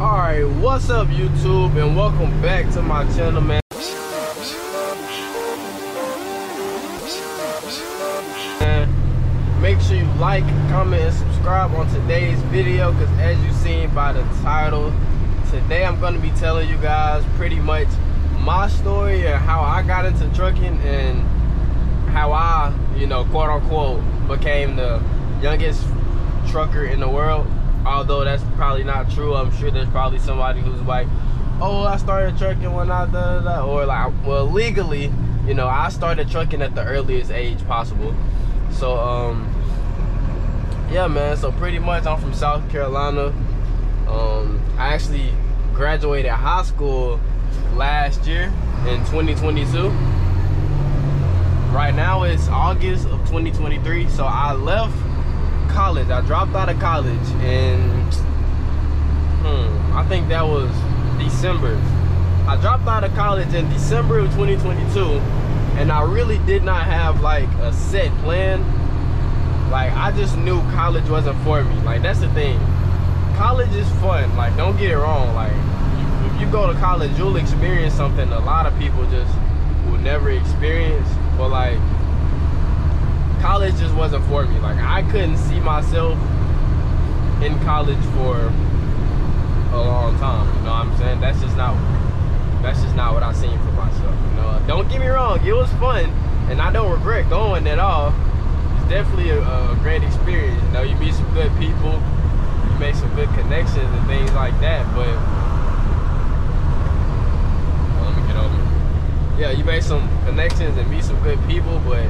Alright, what's up YouTube, and welcome back to my channel, man. Make sure you like, comment, and subscribe on today's video, because as you seen by the title, today I'm going to be telling you guys pretty much my story and how I got into trucking and how I, quote unquote, became the youngest trucker in the world. Although that's probably not true. I'm sure there's probably somebody who's like, oh, I started trucking when I da. Or like, well, legally, I started trucking at the earliest age possible. So yeah, man, so pretty much I'm from South Carolina. I actually graduated high school last year in 2022. Right now it's August of 2023, so I left college. I dropped out of college in I think that was December. I dropped out of college in December of 2022, and I really did not have like a set plan. Like, I just knew college wasn't for me. Like, that's the thing, college is fun, like, don't get it wrong. Like, if you go to college, you'll experience something a lot of people just will never experience. But like, college just wasn't for me. Like, I couldn't see myself in college for a long time. You know what I'm saying? That's just not what I seen for myself. Don't get me wrong, it was fun, and I don't regret going at all. It's definitely a great experience. You meet some good people, you make some good connections and things like that. But let me get over. Yeah, you make some connections and meet some good people, but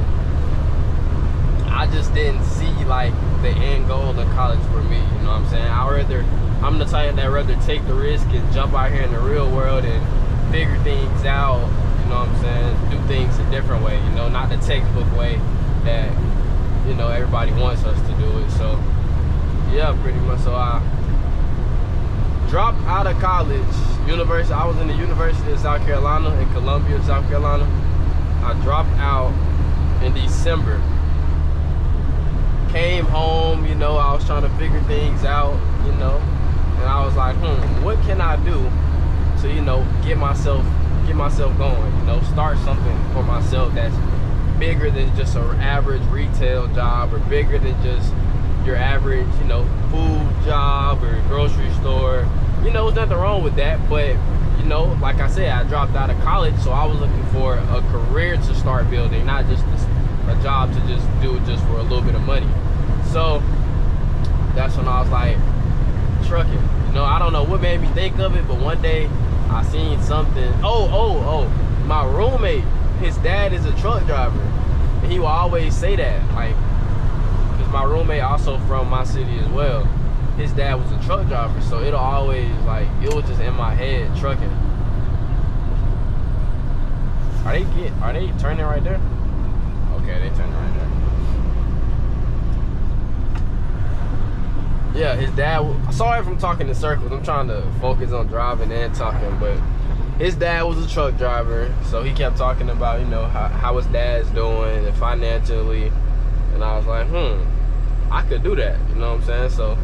I just didn't see like the end goal of college for me. You know what I'm saying? I'm the type that rather take the risk and jump out here in the real world and figure things out. You know what I'm saying? Do things a different way. Not the textbook way that everybody wants us to do it. So yeah, pretty much. So I dropped out of college. I was in the University of South Carolina in Columbia, South Carolina. I dropped out in December. Came home, I was trying to figure things out, and I was like, what can I do to, get myself going, start something for myself that's bigger than just an average retail job, or bigger than just your average, food job or grocery store. There's nothing wrong with that, but like I said, I dropped out of college, so I was looking for a career to start building, not just a job to just do it just for a little bit of money. So that's when I was like, trucking. I don't know what made me think of it, but one day I seen something. Oh, my roommate, his dad is a truck driver, and he will always say that, like, because my roommate also from my city as well. His dad was a truck driver, so it'll always, like, it was just in my head, trucking. Are they turning right there? Okay, they turning right there. Yeah, his dad, sorry if I'm talking in circles, I'm trying to focus on driving and talking, but his dad was a truck driver, so he kept talking about, how his dad's doing and financially, and I was like, I could do that, you know what I'm saying? So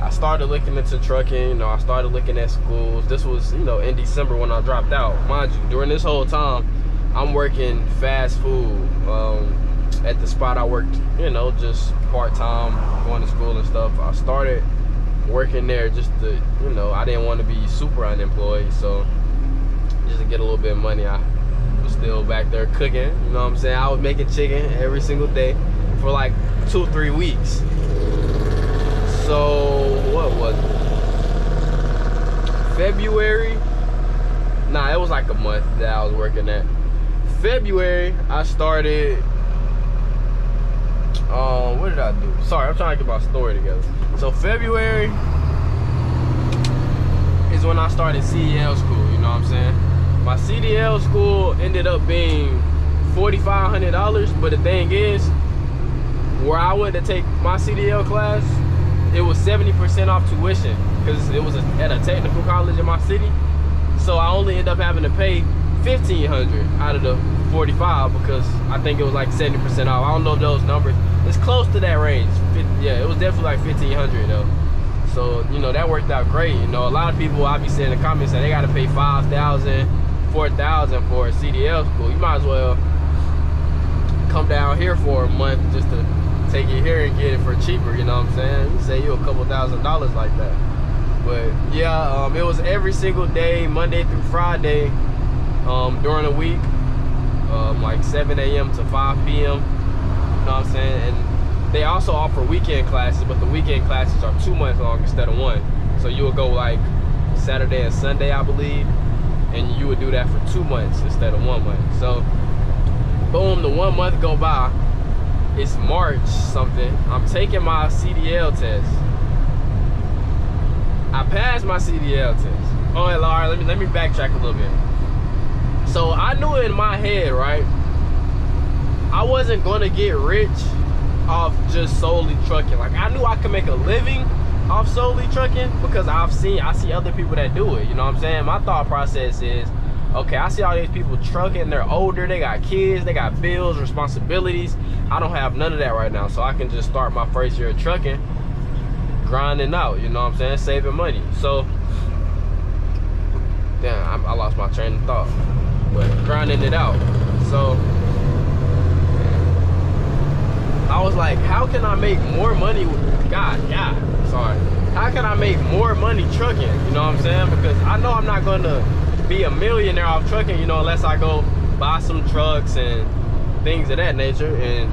I started looking into trucking, I started looking at schools. This was, in December when I dropped out. Mind you, during this whole time, I'm working fast food at the spot I worked, just part-time, going to school and stuff. I started working there just to, I didn't want to be super unemployed, so just to get a little bit of money, I was still back there cooking, you know what I'm saying? I was making chicken every single day for like 2-3 weeks. So what was it? February? Nah, it was like a month that I was working at. February, I started, what did I do? Sorry, I'm trying to get my story together. So February is when I started CDL school, you know what I'm saying? My CDL school ended up being $4,500, but the thing is, where I went to take my CDL class, it was 70% off tuition, because it was at a technical college in my city. So I only ended up having to pay $1,500 out of the 45, because I think it was like 70% off. I don't know if those numbers, it's close to that range. Yeah, it was definitely like $1,500 though. So, you know, that worked out great. You know, a lot of people I be seeing in the comments saying they gotta pay $5,000, $4,000 for a CDL school. You might as well come down here for a month just to take it here and get it for cheaper, you know what I'm saying? You say you a couple $1,000s like that. But yeah, it was every single day, Monday through Friday, during the week, like 7 a.m. to 5 p.m. You know what I'm saying? And they also offer weekend classes, but the weekend classes are 2 months long instead of 1. So you would go like Saturday and Sunday, I believe, and you would do that for 2 months instead of 1 month. So boom, the 1 month go by. It's March something. I'm taking my CDL test. I passed my CDL test. Oh, all right, let me backtrack a little bit. So I knew in my head, right, I wasn't gonna get rich off just solely trucking. Like, I knew I could make a living off solely trucking because I see other people that do it. You know what I'm saying? My thought process is, okay, I see all these people trucking, they're older, they got kids, they got bills, responsibilities. I don't have none of that right now, so I can just start my first year of trucking, grinding out, you know what I'm saying, saving money. So, damn, I lost my train of thought, but grinding it out. So, I was like, how can I make more money with, how can I make more money trucking, you know what I'm saying? Because I know I'm not gonna be a millionaire off trucking, you know, unless I go buy some trucks and things of that nature. And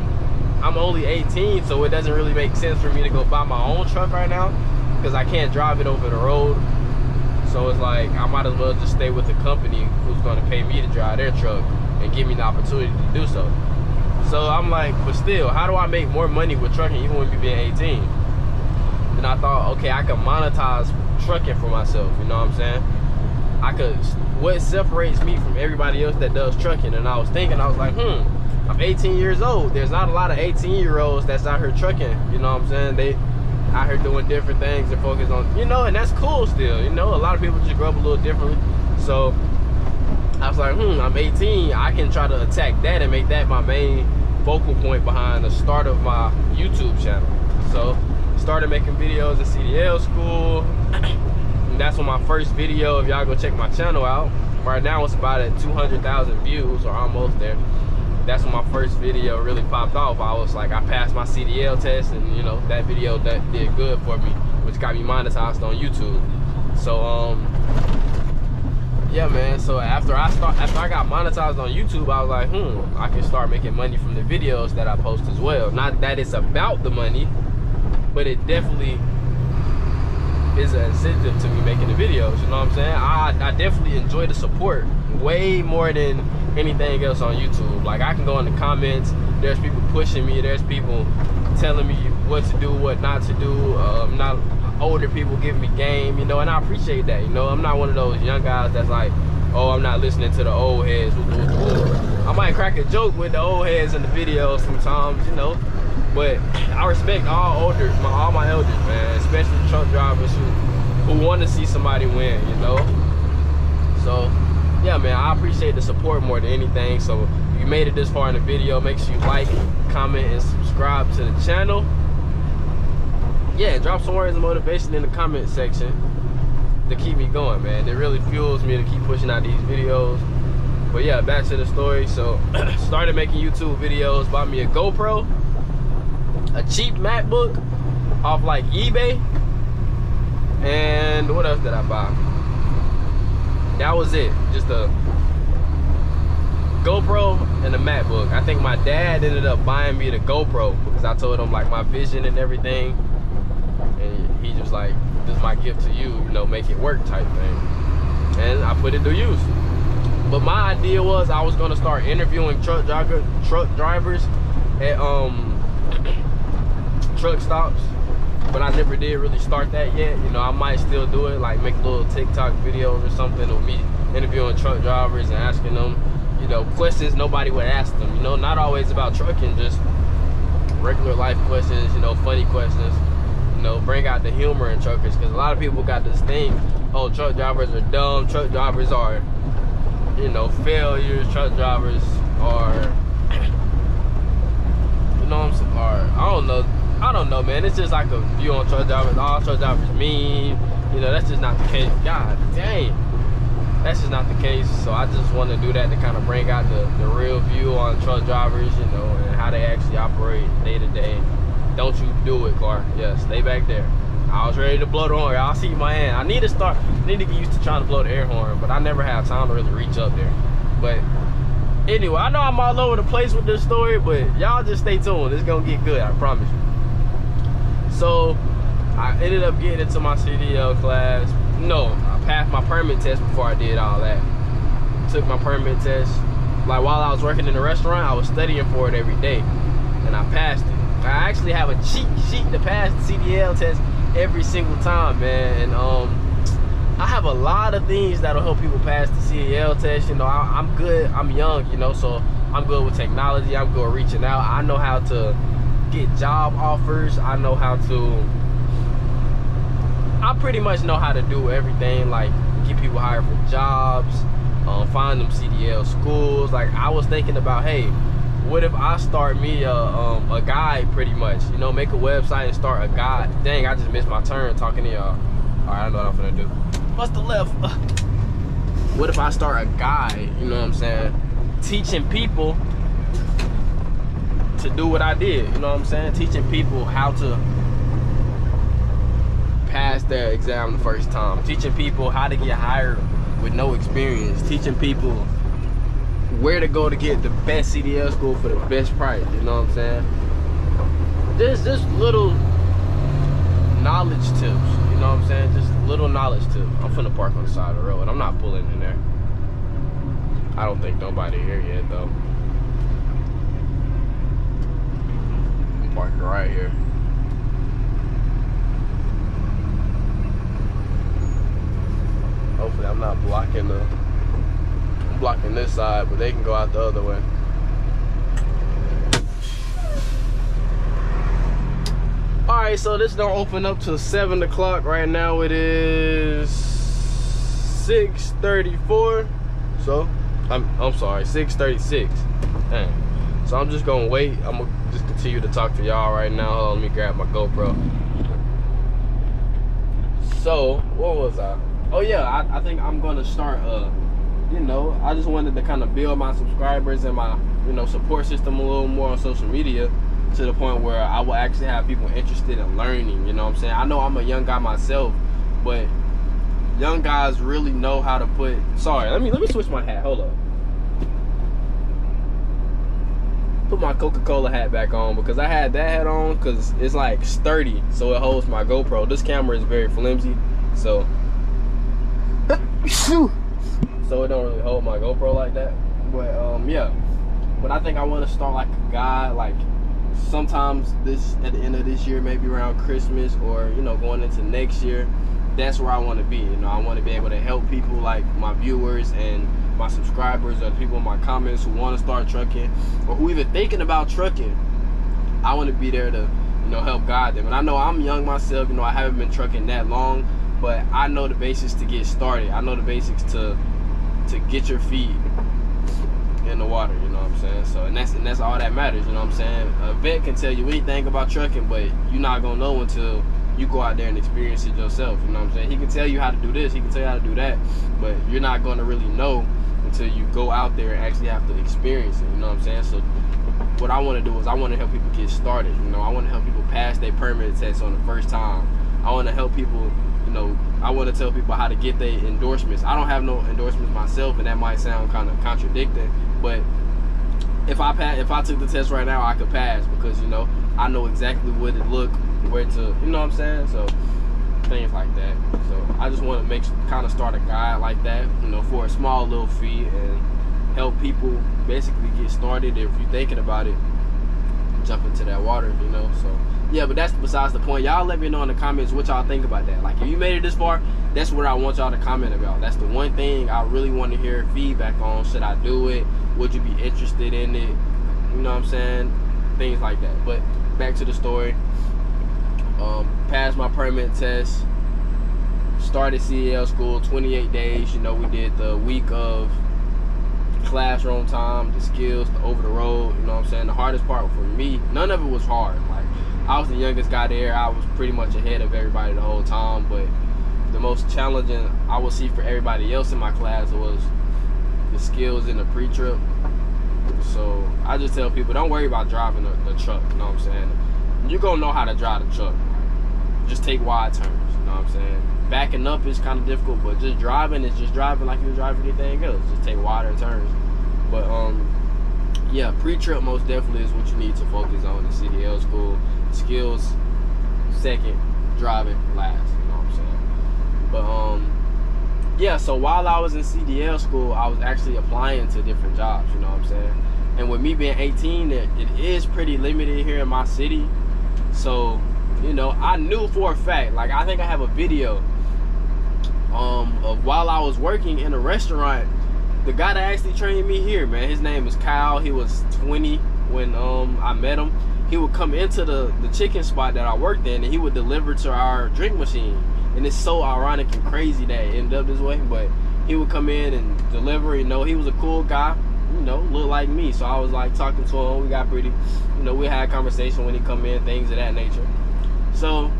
I'm only 18, so it doesn't really make sense for me to go buy my own truck right now because I can't drive it over the road. So it's like I might as well just stay with the company who's going to pay me to drive their truck and give me the opportunity to do so. So I'm like, but still, how do I make more money with trucking even with me being 18? And I thought, okay, I can monetize trucking for myself, you know what I'm saying? What separates me from everybody else that does trucking? And I was thinking, I was like, I'm 18 years old. There's not a lot of 18-year-olds that's out here trucking, you know what I'm saying? They out here doing different things and focus on, you know, and that's cool still, you know? A lot of people just grow up a little differently. So I was like, I'm 18, I can try to attack that and make that my main focal point behind the start of my YouTube channel. So started making videos in CDL school. That's when my first video, if y'all go check my channel out, right now it's about at 200,000 views or almost there. That's when my first video really popped off. I was like, I passed my CDL test, and you know, that video that did good for me, which got me monetized on YouTube. So yeah, man, so after I got monetized on YouTube, I was like, I can start making money from the videos that I post as well. Not that it's about the money, but it definitely is an incentive to me making the videos, you know what I'm saying? I definitely enjoy the support way more than anything else on YouTube. Like, I can go in the comments, there's people pushing me, there's people telling me what to do, what not to do, not older people giving me game, you know, and I appreciate that, you know? I'm not one of those young guys that's like, oh, I'm not listening to the old heads. I might crack a joke with the old heads in the videos sometimes, you know, but I respect all my elders, man, especially truck drivers who want to see somebody win, you know? So, yeah, man, I appreciate the support more than anything. So, if you made it this far in the video, make sure you like, comment, and subscribe to the channel. Yeah, drop some words of motivation in the comment section to keep me going, man. It really fuels me to keep pushing out these videos. But yeah, back to the story. So, started making YouTube videos, bought me a GoPro, a cheap MacBook off like eBay, and what else did I buy? That was it. Just a GoPro and a MacBook. I think my dad ended up buying me the GoPro because I told him like my vision and everything, and he just like, this is my gift to you, you know, make it work type thing. And I put it to use. But my idea was I was gonna start interviewing truck drivers at truck stops, but I never did really start that yet. You know, I might still do it, like make little TikTok videos or something of me interviewing truck drivers and asking them, you know, questions nobody would ask them. You know, not always about trucking, just regular life questions, you know, funny questions. You know, bring out the humor in truckers, because a lot of people got this thing, oh, truck drivers are dumb, truck drivers are, you know, failures, truck drivers are, you know what I'm saying, or I don't know, I don't know, man. It's just like a view on truck drivers. All truck drivers mean. You know, that's just not the case. God dang. That's just not the case. So I just want to do that to kind of bring out the real view on truck drivers, you know, and how they actually operate day to day. Don't you do it, car. Yeah, stay back there. I was ready to blow the horn. I'll see my hand. I need to get used to trying to blow the air horn, but I never had time to really reach up there. But anyway, I know I'm all over the place with this story, but y'all just stay tuned. It's gonna get good, I promise you. So I ended up getting into my CDL class. No, I passed my permit test before I did all that. Took my permit test. Like while I was working in the restaurant, I was studying for it every day, and I passed it. I actually have a cheat sheet to pass the CDL test every single time, man. And I have a lot of things that'll help people pass the CDL test. You know, I'm good. I'm young, you know, so I'm good with technology. I'm good with reaching out. I know how to get job offers. I pretty much know how to do everything, like get people hired for jobs, find them CDL schools. Like I was thinking about, hey, what if I start me a guide, pretty much, you know, make a website and start a guide. Dang, I just missed my turn talking to y'all. All right, I know what I'm gonna do. What's the left? What if I start a guide, you know what I'm saying, teaching people to do what I did, you know what I'm saying, teaching people how to pass their exam the first time, teaching people how to get hired with no experience, teaching people where to go to get the best CDL school for the best price, you know what I'm saying. There's just little knowledge tips, you know what I'm saying, just little knowledge tips. I'm finna park on the side of the road. I'm not pulling in there. I don't think nobody here yet though. I'm parking right here. Hopefully I'm not blocking this side, but they can go out the other way. All right, so this don't open up till 7 o'clock. Right now it is 6:34. So I'm sorry, 6:36. Dang. So I'm just gonna wait. I'm gonna just continue to talk to y'all right now. Hold on, let me grab my GoPro. So what was I? Oh yeah, I think I'm gonna start you know, I just wanted to kind of build my subscribers and my, you know, support system a little more on social media, to the point where I will actually have people interested in learning, you know what I'm saying. I know I'm a young guy myself, but young guys really know how to put, sorry, let me switch my hat, hold up. Put my Coca-Cola hat back on, because I had that hat on because it's like sturdy, so it holds my GoPro. This camera is very flimsy, so it don't really hold my GoPro like that. But yeah, but I think I want to start like a guide, like sometimes this at the end of this year, maybe around Christmas, or you know, going into next year. That's where I want to be. You know, I want to be able to help people like my viewers and my subscribers, or people in my comments who want to start trucking, or who even thinking about trucking. I want to be there to, you know, help guide them. And I know I'm young myself, you know, I haven't been trucking that long, but I know the basics to get started. I know the basics to get your feet in the water, you know what I'm saying. So and that's all that matters, you know what I'm saying. A vet can tell you anything about trucking, but you're not gonna know until you go out there and experience it yourself, you know what I'm saying. He can tell you how to do this, he can tell you how to do that, but you're not gonna really know until you go out there and actually have to experience it, you know what I'm saying. So what I want to do is I want to help people get started, you know. I want to help people pass their permit test on the first time. I want to help people, you know, I want to tell people how to get their endorsements. I don't have no endorsements myself, and that might sound kind of contradicting, but if I took the test right now, I could pass, because, you know, I know exactly what it look, where to, you know what I'm saying. So things like that. So I just want to kind of start a guide like that, you know, for a small little fee, and help people basically get started. If you're thinking about it, jump into that water, you know. So yeah, but that's besides the point. Y'all let me know in the comments what y'all think about that. Like, if you made it this far, that's what I want y'all to comment about. That's the one thing I really want to hear feedback on. Should I do it? Would you be interested in it? You know what I'm saying? Things like that. But back to the story. Passed my permit test, started CDL school, 28 days. You know, we did the week of classroom time, the skills, the over the road, you know what I'm saying. The hardest part for me, none of it was hard. Like, I was the youngest guy there. I was pretty much ahead of everybody the whole time, but the most challenging I would see for everybody else in my class was the skills in the pre-trip. So I just tell people, don't worry about driving the truck, you know what I'm saying? You're gonna know how to drive the truck. Just take wide turns, you know what I'm saying? Backing up is kind of difficult, but just driving is just driving like you're driving anything else. Just take wider turns. But yeah, pre-trip most definitely is what you need to focus on in CDL school. Skills second, driving last, you know what I'm saying? But yeah, so while I was in CDL school, I was actually applying to different jobs, you know what I'm saying? And with me being 18, it is pretty limited here in my city. So, you know, I knew for a fact, like I think I have a video of while I was working in a restaurant, the guy that actually trained me here, man, his name is Kyle. He was 20 when I met him. He would come into the chicken spot that I worked in, and he would deliver to our drink machine. And it's so ironic and crazy that it ended up this way, but he would come in and deliver. You know, he was a cool guy, you know, looked like me. So I was like talking to him. We got pretty, you know, we had a conversation when he come in, things of that nature. So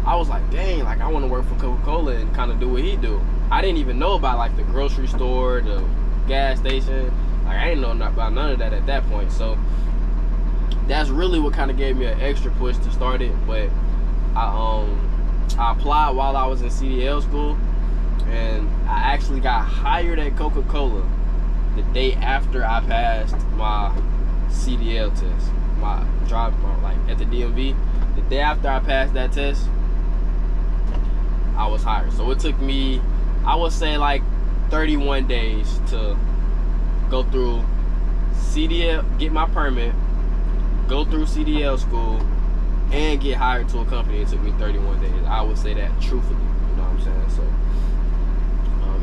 I was like, dang, like I want to work for Coca-Cola and kind of do what he do. I didn't even know about like the grocery store, the gas station. Like I didn't know about none of that at that point. So that's really what kind of gave me an extra push to start it. But I applied while I was in CDL school, and I actually got hired at Coca-Cola the day after I passed my CDL test, my drive, like at the DMV. The day after I passed that test, I was hired. So it took me, I would say, like 31 days to go through CDL, get my permit, go through CDL school, and get hired to a company. It took me 31 days. I would say that truthfully, you know what I'm saying? So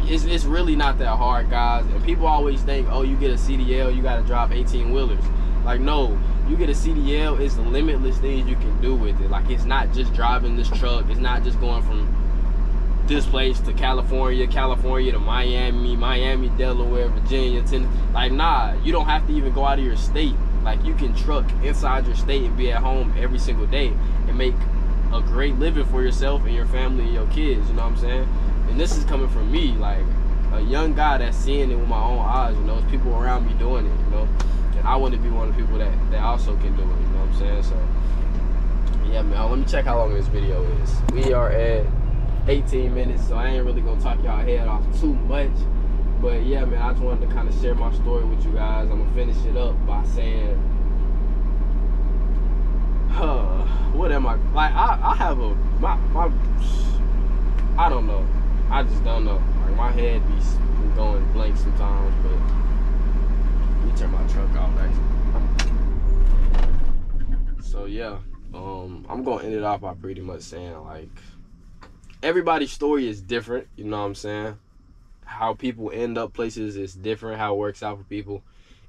it's really not that hard, guys. And people always think, oh, you get a CDL, you got to drive 18-wheelers. Like, no, you get a CDL, it's limitless things you can do with it. Like, it's not just driving this truck. It's not just going from this place to California to Miami, Delaware, Virginia, Tennessee. Like, nah, you don't have to even go out of your state. Like, you can truck inside your state and be at home every single day and make a great living for yourself and your family and your kids, you know what I'm saying? And this is coming from me, like a young guy that's seeing it with my own eyes, you know. There's people around me doing it, you know. And I want to be one of the people that also can do it, you know what I'm saying? So, yeah, man, let me check how long this video is. We are at 18 minutes, so I ain't really going to talk y'all head off too much. But, yeah, man, I just wanted to kind of share my story with you guys. I'm going to finish it up by saying, what am I? Like, I have a, I don't know. I just don't know. Like, my head be going blank sometimes, but let me turn my truck off, actually. So, yeah, I'm going to end it off by pretty much saying, like, everybody's story is different, you know what I'm saying? How people end up places is different. How it works out for people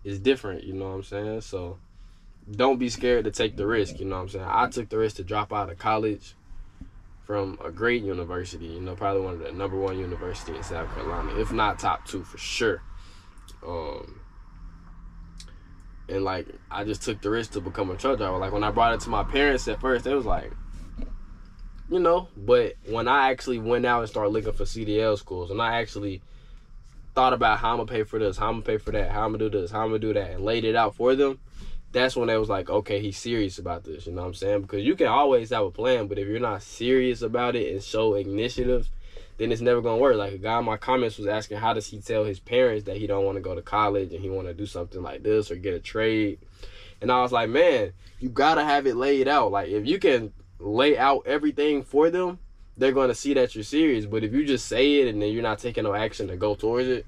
is different, you know what I'm saying? So, don't be scared to take the risk, you know what I'm saying? I took the risk to drop out of college from a great university, you know, probably one of the #1 university in South Carolina, if not top 2 for sure. And like, I just took the risk to become a truck driver. Like, when I brought it to my parents at first, they was like, you know, but when I actually went out and started looking for CDL schools, and I actually thought about how I'm gonna pay for this, how I'm gonna pay for that, how I'm gonna do this, how I'm gonna do that, and laid it out for them, that's when they was like, okay, he's serious about this, you know what I'm saying? Because you can always have a plan, but if you're not serious about it and show initiative, then it's never gonna work. Like, a guy in my comments was asking, how does he tell his parents that he don't want to go to college and he want to do something like this or get a trade? And I was like, man, you gotta have it laid out. Like, if you can lay out everything for them, they're gonna see that you're serious. But if you just say it and then you're not taking no action to go towards it,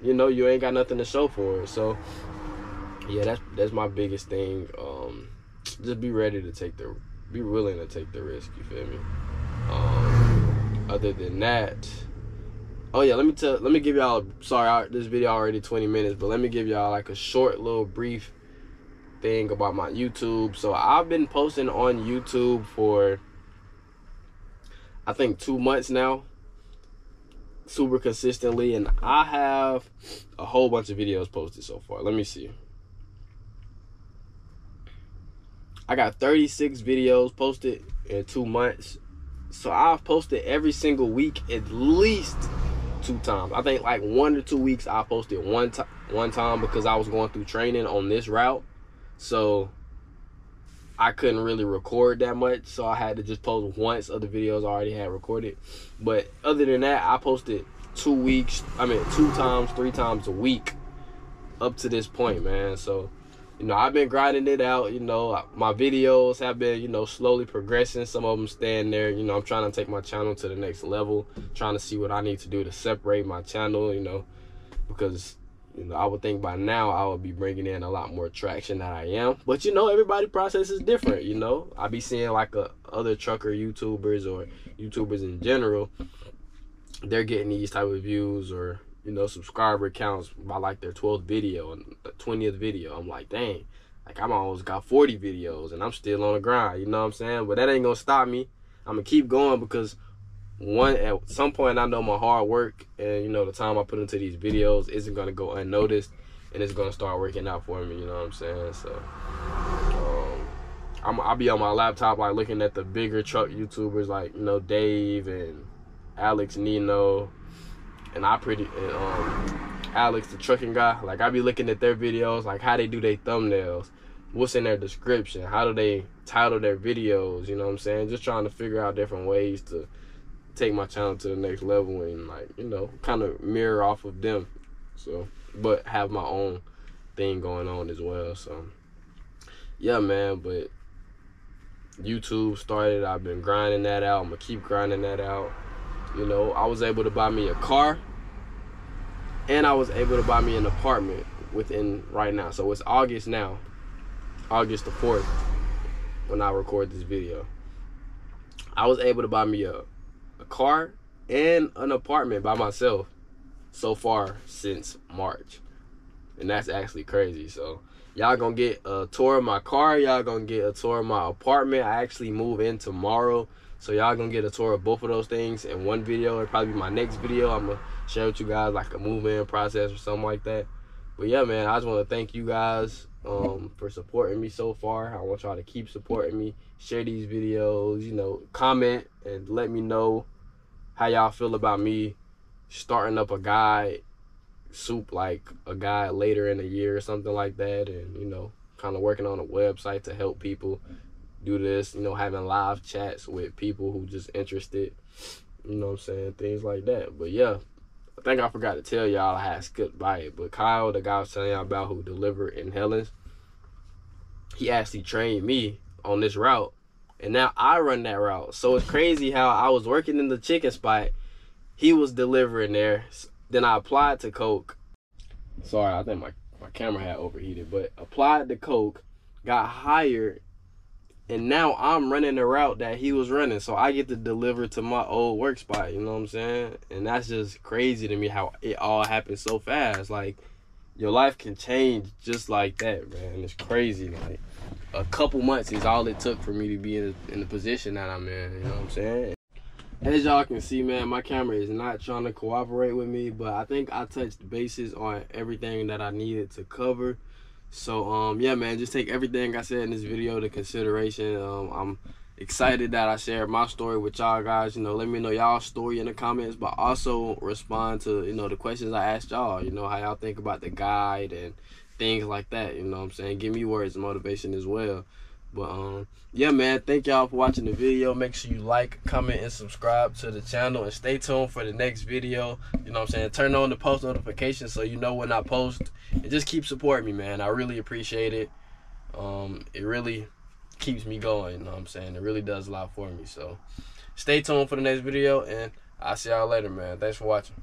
you know, you ain't got nothing to show for it. So yeah, that's my biggest thing. Just be willing to take the risk, you feel me? Other than that, oh yeah, let me give y'all, sorry, this video already 20 minutes, but let me give y'all like a short little brief thing about my YouTube. So I've been posting on YouTube for, I think, 2 months now, super consistently, and I have a whole bunch of videos posted so far. Let me see. I got 36 videos posted in 2 months. So I've posted every single week at least 2 times. I think like 1 or 2 weeks I posted one time because I was going through training on this route. So I couldn't really record that much, so I had to just post once of the videos I already had recorded. But other than that, I posted 2 times, 3 times a week up to this point, man. So, you know, I've been grinding it out. You know, my videos have been, you know, slowly progressing. Some of them staying there. You know, I'm trying to take my channel to the next level, trying to see what I need to do to separate my channel, you know, because, you know, I would think by now I would be bringing in a lot more traction than I am. But, you know, everybody's process is different, you know. I be seeing like other trucker YouTubers or YouTubers in general, they're getting these type of views or, you know, subscriber counts by like their 12th video and the 20th video. I'm like, dang, like I'm almost got 40 videos and I'm still on the grind, you know what I'm saying? But that ain't gonna stop me. I'm gonna keep going because at some point I know my hard work and, you know, the time I put into these videos isn't gonna go unnoticed, and it's gonna start working out for me, you know what I'm saying? So I'll be on my laptop like looking at the bigger truck YouTubers like, you know, Dave and Alex Nino and Alex the trucking guy. Like I be looking at their videos, like how they do their thumbnails, what's in their description, how do they title their videos, you know what I'm saying? Just trying to figure out different ways to take my channel to the next level and, like, you know, kind of mirror off of them. So, but have my own thing going on as well. So yeah, man, but YouTube started, I've been grinding that out. I'm gonna keep grinding that out. You know, I was able to buy me a car and I was able to buy me an apartment within right now. So it's August now, August the 4th, when I record this video. I was able to buy me a car and an apartment by myself so far since March. And that's actually crazy. So y'all gonna get a tour of my car, y'all gonna get a tour of my apartment. I actually move in tomorrow, so y'all gonna get a tour of both of those things in one video. It'll probably be my next video. I'm gonna share with you guys like a move-in process or something like that. But yeah, man, I just want to thank you guys for supporting me so far. I want y'all to keep supporting me. Share these videos, you know, comment and let me know how y'all feel about me starting up a guide like a guide later in the year or something like that, and, you know, kind of working on a website to help people do this, you know, having live chats with people who just interested, you know what I'm saying, things like that. But yeah, I think I forgot to tell y'all, I had skipped by it, but Kyle, the guy I was telling y'all about who delivered in Helens, he actually trained me on this route, and now I run that route. So it's crazy how I was working in the chicken spot, he was delivering there, then I applied to Coke. Sorry, I think my camera had overheated, but applied to Coke, got hired, and now I'm running the route that he was running. So I get to deliver to my old work spot, you know what I'm saying? And that's just crazy to me how it all happened so fast. Like, your life can change just like that, man. It's crazy. Like, a couple months is all it took for me to be in the position that I'm in, you know what I'm saying? As y'all can see, man, my camera is not trying to cooperate with me, but I think I touched bases on everything that I needed to cover. So, yeah, man, just take everything I said in this video into consideration. I'm excited that I shared my story with y'all guys. You know, let me know y'all's story in the comments, but also respond to, you know, the questions I asked y'all. You know, how y'all think about the guide and things like that, you know what I'm saying? Give me words of motivation as well. But yeah, man, thank y'all for watching the video. Make sure you like, comment, and subscribe to the channel, and stay tuned for the next video. You know what I'm saying? Turn on the post notifications so you know when I post, and just keep supporting me, man. I really appreciate it. It really keeps me going, you know what I'm saying? It really does a lot for me. So stay tuned for the next video, and I'll see y'all later, man. Thanks for watching.